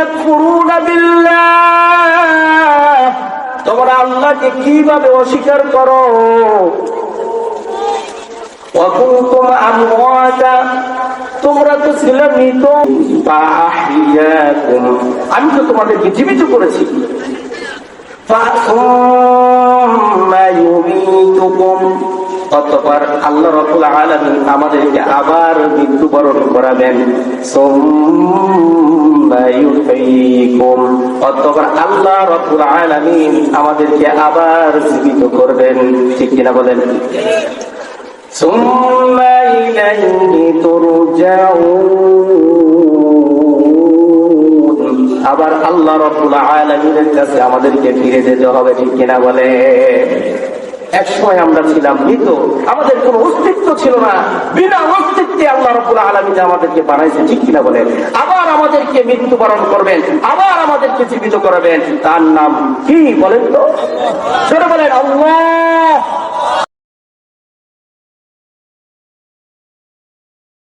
তাকফুরুনা বিল্লাহ, তোমরা আল্লাহকে কিভাবে অস্বীকার করো। ওয়া কুনতুম আমওয়াতা, তোমরা তো ছিলে মৃত। ফাআহইয়াকুম, আমি তো তোমাদেরকে জীবিত করেছি। ফাসুম্মা ইউমীতুকুম, অতঃপর আল্লাহ রাব্বুল আলামিন আমাদেরকে আবার মৃত্যুবরণ করাবেন। সুম্মা ইউহয়ীকুম, অতঃপর আল্লাহ রাব্বুল আলামিন আমাদেরকে আবার জীবিত করবেন। ঠিক কিনা বলেন? সুম্মা ইলাইহি তুরজাউন, আবার আল্লাহ রাব্বুল আলামিনের কাছে আমাদেরকে ফিরে যেতে হবে। ঠিক কিনা বলে? এক সময় আমরা ছিলাম মৃত, আমাদের কোনো অস্তিত্ব ছিল না, বিনা অস্তিত্বে আল্লাহ রাব্বুল আলামিন আমাদেরকে বানাইছে। ঠিক কিনা বলেন? আবার আমাদেরকে মৃত্যুবরণ করবেন, আবার আমাদেরকে জীবিত করাবেন। তার নাম কি বলেন তো?